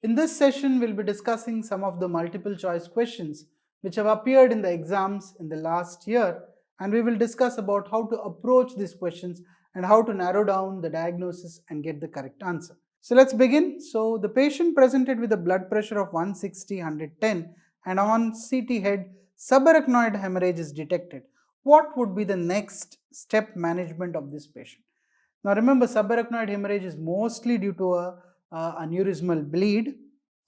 In this session, we'll be discussing some of the multiple choice questions which have appeared in the exams in the last year, and we will discuss about how to approach these questions and how to narrow down the diagnosis and get the correct answer. So let's begin. So the patient presented with a blood pressure of 160/110 and on CT head subarachnoid hemorrhage is detected. What would be the next step management of this patient? Now remember, subarachnoid hemorrhage is mostly due to a aneurysmal bleed.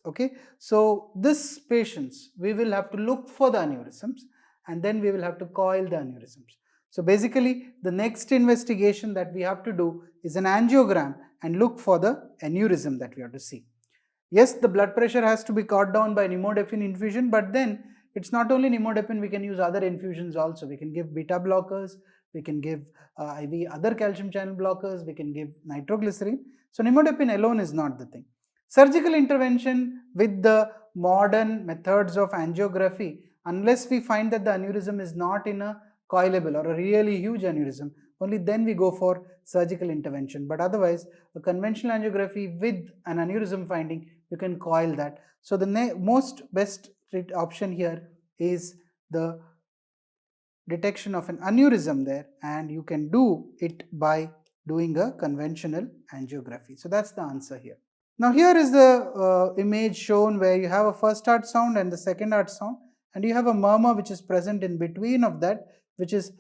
Okay, so this patients, we will have to look for the aneurysms and then we will have to coil the aneurysms. So basically the next investigation that we have to do is an angiogram and look for the aneurysm that we have to see. Yes, the blood pressure has to be cut down by nimodipine infusion, but then it's not only nimodipine, we can use other infusions also. We can give beta blockers, we can give IV other calcium channel blockers, we can give nitroglycerin. So nimodipine alone is not the thing. Surgical intervention with the modern methods of angiography, unless we find that the aneurysm is not in a coilable or a really huge aneurysm, only then we go for surgical intervention. But otherwise, a conventional angiography with an aneurysm finding, you can coil that. So the most best option here is the detection of an aneurysm there, and you can do it by doing a conventional angiography. So that's the answer here. Now here is the image shown where you have a first heart sound and the second heart sound, and you have a murmur which is present in between of that, which is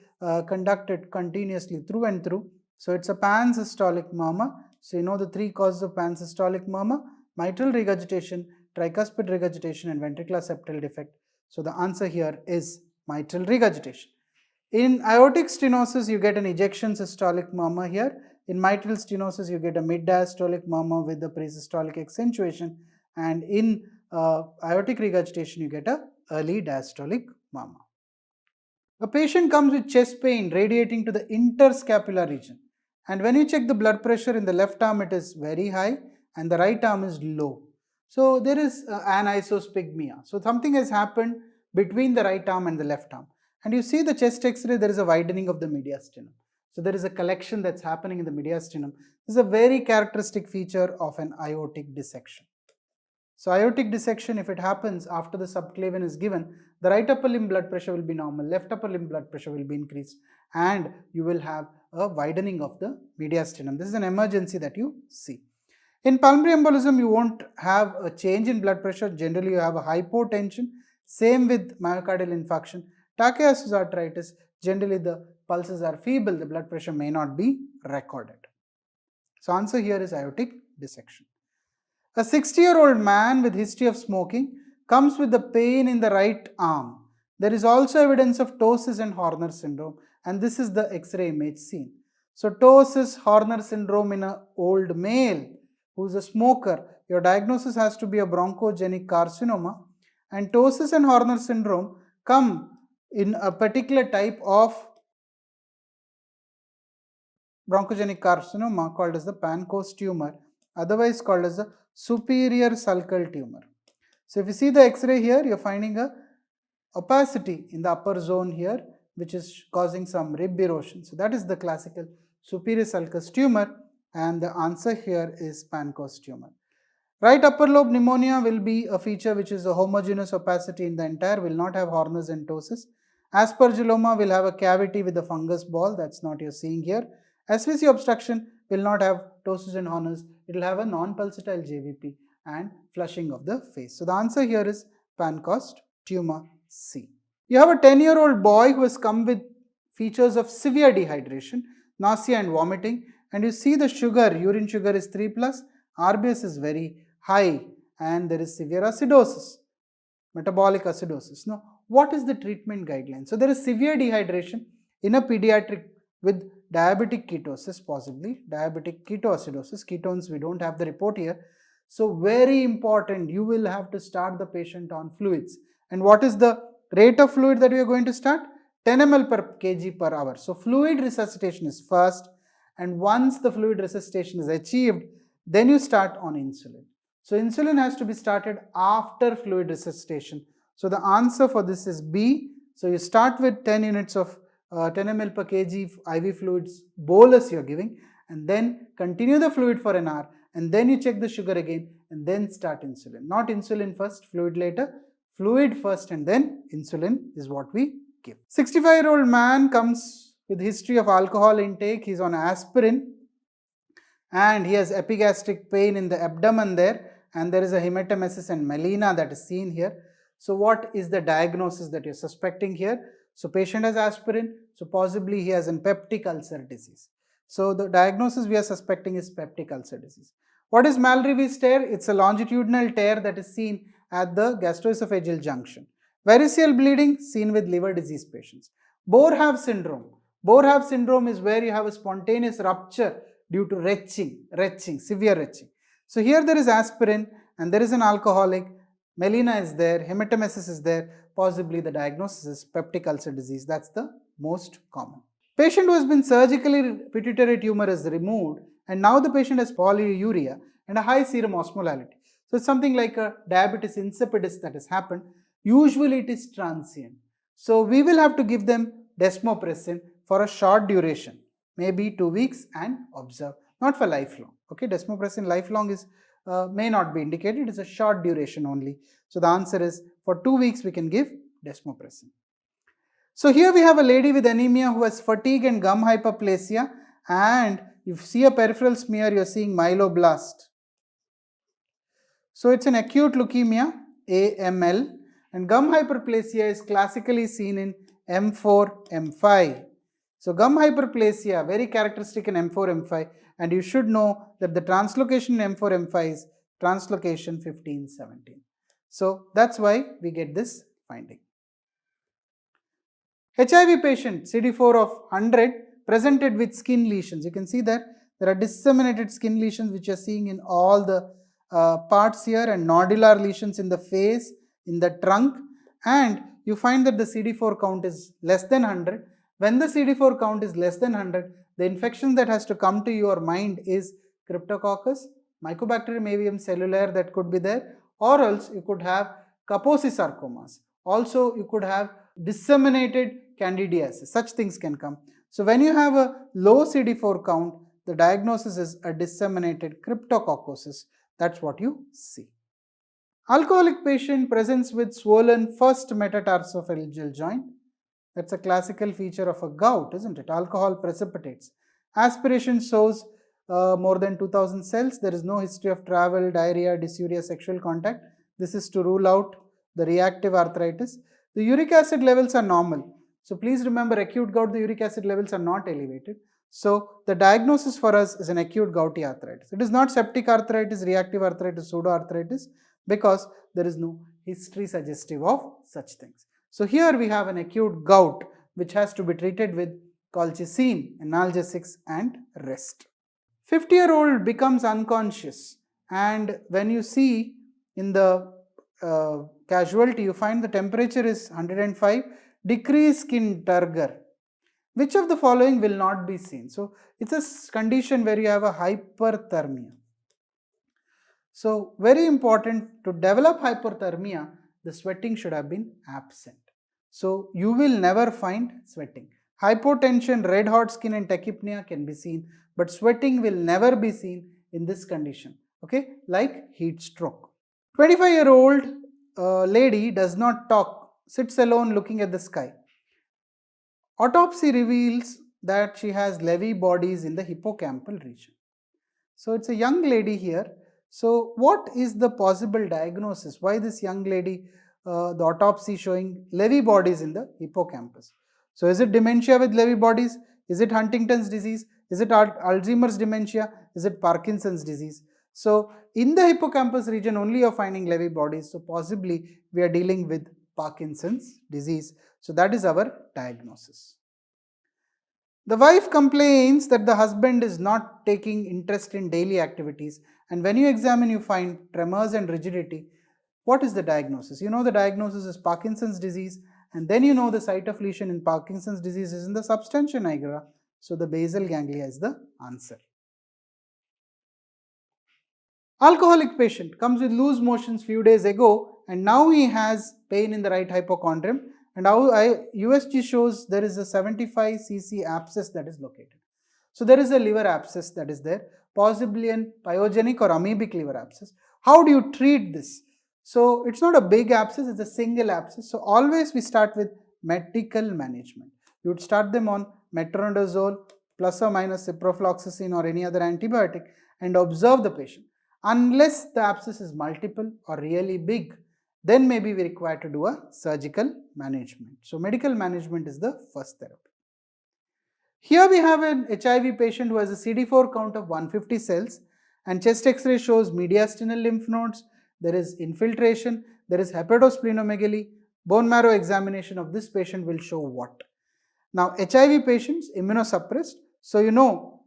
conducted continuously through and through. So it's a pansystolic murmur. So you know the three causes of pansystolic murmur: mitral regurgitation, tricuspid regurgitation, and ventricular septal defect. So the answer here is mitral regurgitation. In aortic stenosis, you get an ejection systolic murmur here. In mitral stenosis, you get a mid-diastolic murmur with the presystolic accentuation, and in aortic regurgitation, you get a early diastolic murmur. A patient comes with chest pain radiating to the interscapular region, and when you check the blood pressure in the left arm, it is very high and the right arm is low. So there is anisospigmia. So something has happened between the right arm and the left arm. And you see the chest x-ray, there is a widening of the mediastinum. So there is a collection that's happening in the mediastinum. This is a very characteristic feature of an aortic dissection. So aortic dissection, if it happens after the subclavian is given, the right upper limb blood pressure will be normal, left upper limb blood pressure will be increased, and you will have a widening of the mediastinum. This is an emergency that you see. In pulmonary embolism, you won't have a change in blood pressure. Generally, you have a hypotension. Same with myocardial infarction. Tachyarthrosis arteritis, generally the pulses are feeble, the blood pressure may not be recorded. So answer here is aortic dissection. A 60-year-old man with history of smoking comes with the pain in the right arm. There is also evidence of ptosis and Horner syndrome, and this is the X-ray image seen. So ptosis, Horner syndrome in an old male who is a smoker, your diagnosis has to be a bronchogenic carcinoma, and ptosis and Horner syndrome come in a particular type of bronchogenic carcinoma called as the Pancoast tumor, otherwise called as the superior sulcal tumor. So if you see the X-ray here, you're finding a opacity in the upper zone here, which is causing some rib erosion. So that is the classical superior sulcus tumor, and the answer here is Pancoast tumor. Right upper lobe pneumonia will be a feature which is a homogeneous opacity in the entire, will not have Horner's and ptosis. Aspergilloma will have a cavity with a fungus ball, that's not you're seeing here. SVC obstruction will not have ptosis and Horner's, it will have a non-pulsatile JVP and flushing of the face. So the answer here is Pancoast tumor C. You have a 10-year-old boy who has come with features of severe dehydration, nausea and vomiting, and you see the sugar, urine sugar is 3+, RBS is very high, and there is severe acidosis, metabolic acidosis. Now, what is the treatment guideline? So there is severe dehydration in a pediatric with diabetic ketosis, possibly diabetic ketoacidosis. Ketones, we don't have the report here. So very important, you will have to start the patient on fluids. And what is the rate of fluid that we are going to start? 10 ml per kg per hour. So fluid resuscitation is first, and once the fluid resuscitation is achieved, then you start on insulin. So insulin has to be started after fluid resuscitation. So the answer for this is B. So you start with 10 units of 10 ml per kg IV fluids bolus you are giving, and then continue the fluid for an hour, and then you check the sugar again and then start insulin. Not insulin first, fluid later. Fluid first and then insulin is what we give. 65-year-old man comes with history of alcohol intake. He's on aspirin and he has epigastric pain in the abdomen there, and there is a hematemesis and melena that is seen here. So what is the diagnosis that you're suspecting here? So patient has aspirin, so possibly he has a peptic ulcer disease. So the diagnosis we are suspecting is peptic ulcer disease. What is Mallory's tear? It's a longitudinal tear that is seen at the gastroesophageal junction. Variceal bleeding seen with liver disease patients. Boerhaave syndrome. Boerhaave syndrome is where you have a spontaneous rupture due to retching, severe retching. So here there is aspirin and there is an alcoholic, melena is there, hematemesis is there, possibly the diagnosis is peptic ulcer disease. That's the most common. Patient who has been surgically pituitary tumor is removed, and now the patient has polyuria and a high serum osmolality. So it's something like a diabetes insipidus that has happened. Usually it is transient. So we will have to give them desmopressin for a short duration, maybe 2 weeks, and observe, not for lifelong. Okay, desmopressin lifelong is may not be indicated, it is a short duration only. So the answer is for 2 weeks we can give desmopressin. So here we have a lady with anemia who has fatigue and gum hyperplasia, and if you see a peripheral smear, you are seeing myeloblast. So it's an acute leukemia, AML, and gum hyperplasia is classically seen in M4, M5. So gum hyperplasia, very characteristic in M4, M5, and you should know that the translocation in M4, M5 is translocation 15, 17. So that's why we get this finding. HIV patient, CD4 of 100, presented with skin lesions. You can see that there are disseminated skin lesions which you are seeing in all the parts here, and nodular lesions in the face, in the trunk, and you find that the CD4 count is less than 100. When the CD4 count is less than 100, the infection that has to come to your mind is Cryptococcus, Mycobacterium avium cellulare that could be there, or else you could have Kaposi sarcomas. Also, you could have disseminated candidiasis. Such things can come. So when you have a low CD4 count, the diagnosis is a disseminated cryptococcosis. That's what you see. Alcoholic patient presents with swollen first metatarsophalegeal joint. That's a classical feature of a gout, isn't it? Alcohol precipitates. Aspiration shows more than 2000 cells. There is no history of travel, diarrhea, dysuria, sexual contact. This is to rule out the reactive arthritis. The uric acid levels are normal. So please remember, acute gout, the uric acid levels are not elevated. So the diagnosis for us is an acute gouty arthritis. It is not septic arthritis, reactive arthritis, pseudoarthritis, because there is no history suggestive of such things. So here we have an acute gout which has to be treated with colchicine, analgesics, and rest. 50-year-old becomes unconscious, and when you see in the casualty, you find the temperature is 105, decreased skin turgor. Which of the following will not be seen? So it's a condition where you have a hyperthermia. So very important, to develop hyperthermia, the sweating should have been absent. So you will never find sweating. Hypotension, red hot skin, and tachypnea can be seen, but sweating will never be seen in this condition. Okay, like heat stroke. 25-year-old lady does not talk, sits alone looking at the sky. Autopsy reveals that she has Lewy bodies in the hippocampal region. So it's a young lady here. So what is the possible diagnosis? Why this young lady, the autopsy showing Lewy bodies in the hippocampus? So is it dementia with Lewy bodies? Is it Huntington's disease? Is it Alzheimer's dementia? Is it Parkinson's disease? So in the hippocampus region only you are finding Lewy bodies. So possibly we are dealing with Parkinson's disease. So that is our diagnosis. The wife complains that the husband is not taking interest in daily activities, and when you examine you find tremors and rigidity. What is the diagnosis? You know the diagnosis is Parkinson's disease, and then you know the site of lesion in Parkinson's disease is in the substantia nigra. So the basal ganglia is the answer. Alcoholic patient comes with loose motions few days ago, and now he has pain in the right hypochondrium, and now USG shows there is a 75 cc abscess that is located. So there is a liver abscess that is there. possibly an pyogenic or amoebic liver abscess. How do you treat this? So it's not a big abscess, it's a single abscess. So always we start with medical management. You would start them on metronidazole plus or minus ciprofloxacin or any other antibiotic and observe the patient. Unless the abscess is multiple or really big, then maybe we require to do a surgical management. So medical management is the first therapy. Here we have an HIV patient who has a CD4 count of 150 cells and chest x-ray shows mediastinal lymph nodes, there is infiltration, there is hepatosplenomegaly. Bone marrow examination of this patient will show what? Now HIV patients immunosuppressed, so you know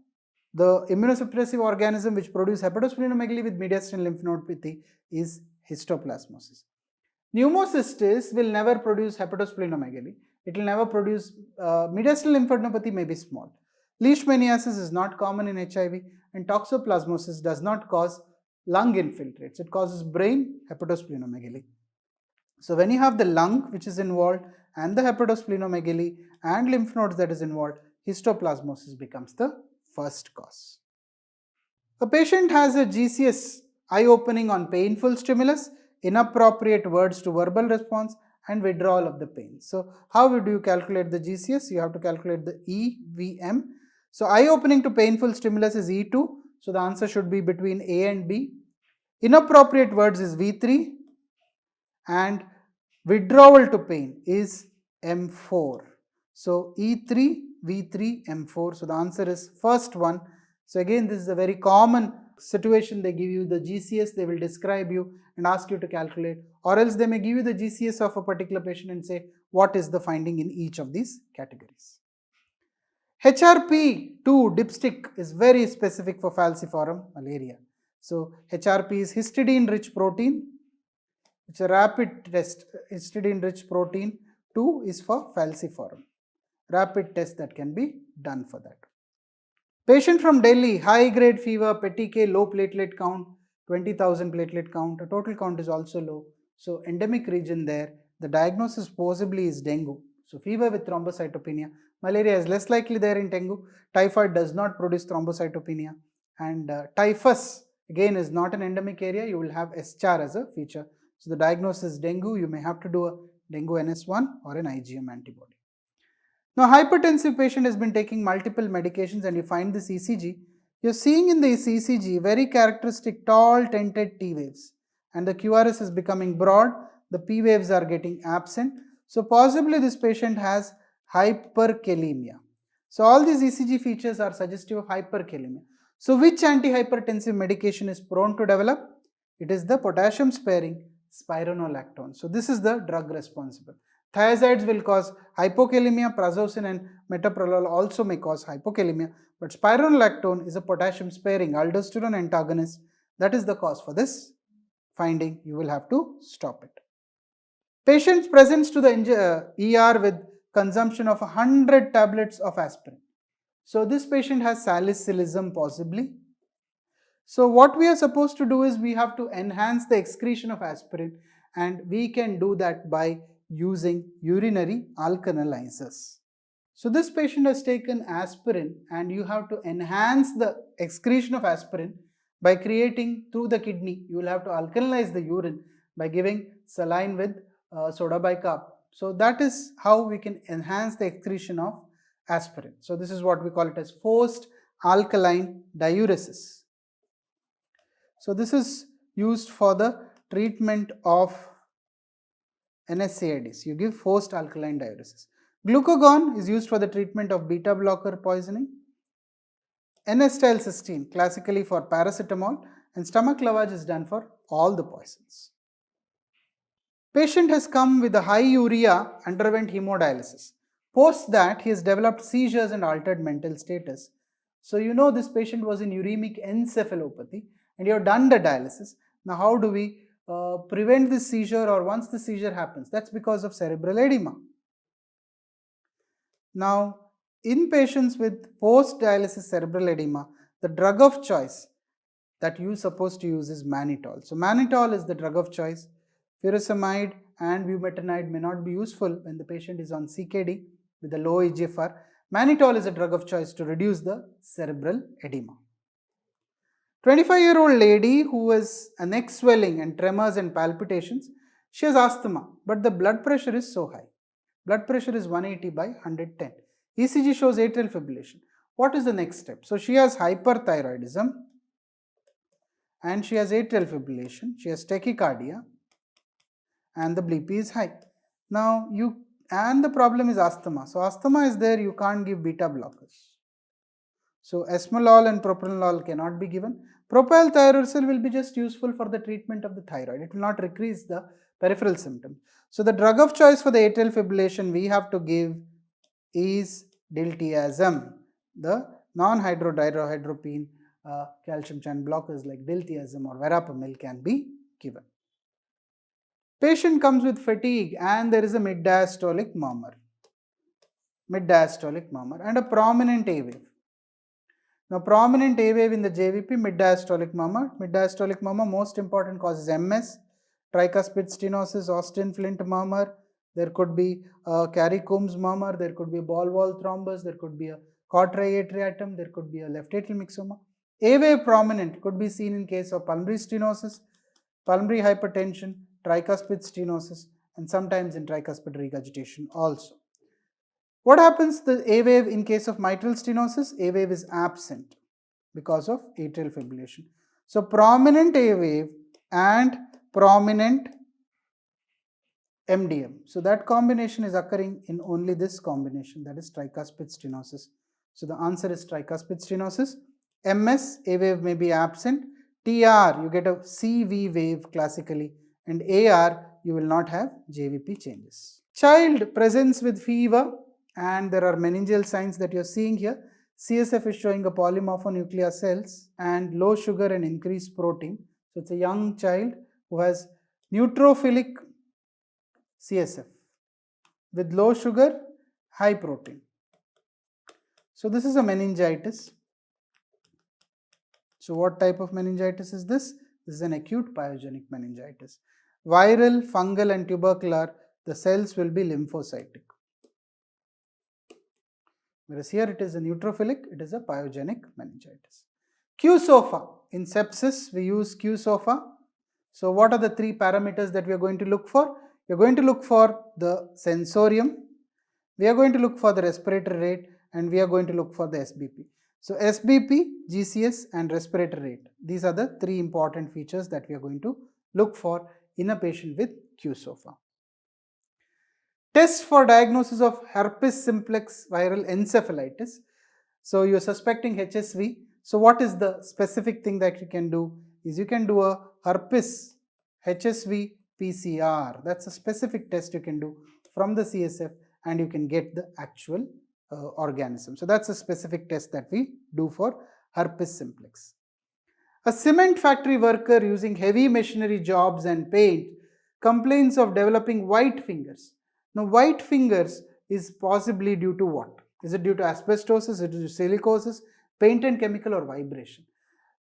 the immunosuppressive organism which produces hepatosplenomegaly with mediastinal lymph nodopathy is histoplasmosis. Pneumocystis will never produce hepatosplenomegaly. It will never produce mediastinal lymphadenopathy may be small. Leishmaniasis is not common in HIV and toxoplasmosis does not cause lung infiltrates. It causes brain hepatosplenomegaly. So when you have the lung which is involved and the hepatosplenomegaly and lymph nodes that is involved, histoplasmosis becomes the first cause. A patient has a GCS eye opening on painful stimulus, inappropriate words to verbal response and withdrawal of the pain. So how do you calculate the GCS? You have to calculate the EVM. So eye opening to painful stimulus is E2. So the answer should be between A and B. Inappropriate words is V3 and withdrawal to pain is M4. So E3, V3, M4. So the answer is first one. So again, this is a very common situation. They give you the GCS, they will describe you and ask you to calculate, or else they may give you the GCS of a particular patient and say what is the finding in each of these categories. HRP2 dipstick is very specific for falciparum malaria. So HRP is histidine-rich protein. It's a rapid test. Histidine-rich protein 2 is for falciparum. Rapid test that can be done for that. Patient from Delhi, high grade fever, petechiae, low platelet count, 20,000 platelet count. A total count is also low. So endemic region there. The diagnosis possibly is dengue. So fever with thrombocytopenia. Malaria is less likely there in dengue. Typhoid does not produce thrombocytopenia. And typhus again is not an endemic area. You will have S-char as a feature. So the diagnosis is dengue. You may have to do a dengue NS1 or an IgM antibody. Now hypertensive patient has been taking multiple medications and you find this ECG. You're seeing in this ECG very characteristic tall tented T waves and the QRS is becoming broad. The P waves are getting absent. So possibly this patient has hyperkalemia. So all these ECG features are suggestive of hyperkalemia. So which antihypertensive medication is prone to develop? It is the potassium sparing spironolactone. So this is the drug responsible. Thiazides will cause hypokalemia, prazosin and metoprolol also may cause hypokalemia, but spironolactone is a potassium sparing aldosterone antagonist. That is the cause for this finding. You will have to stop it. Patient presents to the ER with consumption of 100 tablets of aspirin. So this patient has salicylism possibly. So what we are supposed to do is we have to enhance the excretion of aspirin and we can do that by using urinary alkalizers. So this patient has taken aspirin and you have to enhance the excretion of aspirin by creating through the kidney. You will have to alkalize the urine by giving saline with soda bicarb. So that is how we can enhance the excretion of aspirin. So this is what we call it as forced alkaline diuresis. So this is used for the treatment of NSAIDs. You give forced alkaline diuresis. Glucagon is used for the treatment of beta blocker poisoning. N-acetylcysteine classically for paracetamol and stomach lavage is done for all the poisons. Patient has come with a high urea, underwent hemodialysis. Post that he has developed seizures and altered mental status. So you know this patient was in uremic encephalopathy and you have done the dialysis. Now how do we prevent this seizure or once the seizure happens? That's because of cerebral edema. Now in patients with post-dialysis cerebral edema, the drug of choice that you are supposed to use is mannitol. So mannitol is the drug of choice. Furosemide and bumetanide may not be useful when the patient is on CKD with a low EGFR. Mannitol is a drug of choice to reduce the cerebral edema. 25-year-old lady who has a neck swelling and tremors and palpitations. She has asthma, but the blood pressure is so high. Blood pressure is 180 by 110. ECG shows atrial fibrillation. What is the next step? So she has hyperthyroidism and she has atrial fibrillation. She has tachycardia and the BP is high. Now the problem is asthma. So asthma is there, you can't give beta blockers. So esmolol and propranolol cannot be given. Propyl thiouracil will be just useful for the treatment of the thyroid. It will not decrease the peripheral symptoms. So the drug of choice for the atrial fibrillation we have to give is diltiazem. The non-hydrodihydropene calcium channel blockers like diltiazem or verapamil can be given. Patient comes with fatigue and there is a mid-diastolic murmur and a prominent A wave. Now, prominent A wave in the JVP, mid-diastolic murmur. Mid-diastolic murmur, most important cause is MS, tricuspid stenosis, Austin Flint murmur. There could be a Carey-Coombs murmur. There could be a ball wall thrombus. There could be a cor triatriatum. There could be a left atrial myxoma. A wave prominent could be seen in case of pulmonary stenosis, pulmonary hypertension, tricuspid stenosis, and sometimes in tricuspid regurgitation also. What happens to the A wave in case of mitral stenosis? A wave is absent because of atrial fibrillation. So prominent A wave and prominent MDM. So that combination is occurring in only this combination, that is tricuspid stenosis. So the answer is tricuspid stenosis. MS, A wave may be absent. TR, you get a CV wave classically, and AR, you will not have JVP changes. Child presents with fever and there are meningeal signs that you are seeing here. CSF is showing a polymorphonuclear cells and low sugar and increased protein. So it's a young child who has neutrophilic CSF with low sugar, high protein. So this is a meningitis. So what type of meningitis is this? This is an acute pyogenic meningitis. Viral, fungal and tubercular, the cells will be lymphocytic. Whereas here it is a neutrophilic, it is a pyogenic meningitis. Q-SOFA. In sepsis, we use Q-SOFA. So what are the three parameters that we are going to look for? We are going to look for the sensorium, we are going to look for the respiratory rate, and we are going to look for the SBP. So SBP, GCS and respiratory rate. These are the three important features that we are going to look for in a patient with Q-SOFA. Test for diagnosis of herpes simplex viral encephalitis. So you are suspecting HSV. So what is the specific thing that you can do? Is you can do a herpes HSV PCR. That's a specific test you can do from the CSF and you can get the actual organism. So that's a specific test that we do for herpes simplex. A cement factory worker using heavy machinery jobs and paint complains of developing white fingers. Now, white fingers is possibly due to what? Is it due to asbestosis, is it due to silicosis, paint and chemical, or vibration?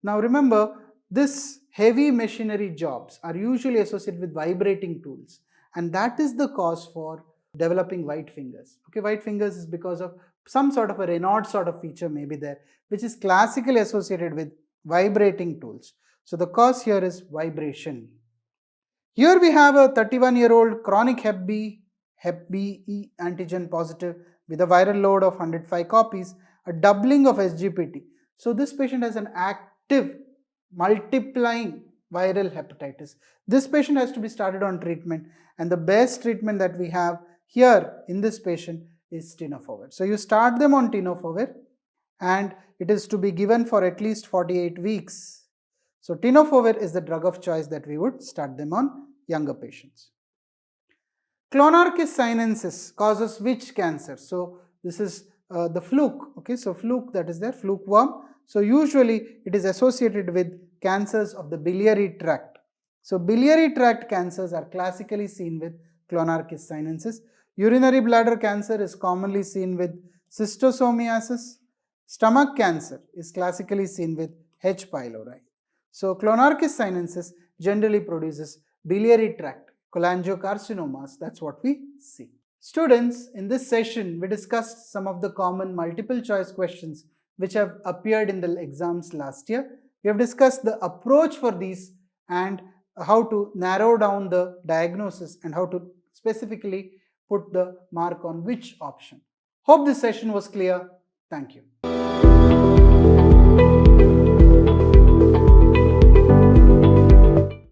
Now, remember, this heavy machinery jobs are usually associated with vibrating tools, and that is the cause for developing white fingers. Okay, white fingers is because of some sort of a Raynaud sort of feature may be there, which is classically associated with vibrating tools. So the cause here is vibration. Here we have a 31-year-old chronic Hep B antigen positive with a viral load of 105 copies, a doubling of SGPT. So this patient has an active multiplying viral hepatitis. This patient has to be started on treatment, and the best treatment that we have here in this patient is tenofovir. So you start them on tenofovir and it is to be given for at least 48 weeks. So tenofovir is the drug of choice that we would start them on younger patients. Clonarchus sinensis causes which cancer? So this is the fluke. Okay, so fluke, that is there, fluke worm. So usually it is associated with cancers of the biliary tract. So biliary tract cancers are classically seen with Clonarchus sinensis. Urinary bladder cancer is commonly seen with schistosomiasis. Stomach cancer is classically seen with H. pylori. So Clonarchus sinensis generally produces biliary tract cholangiocarcinomas. That's what we see. Students, in this session we discussed some of the common multiple choice questions which have appeared in the exams last year. We have discussed the approach for these and how to narrow down the diagnosis and how to specifically put the mark on which option. Hope this session was clear. Thank you.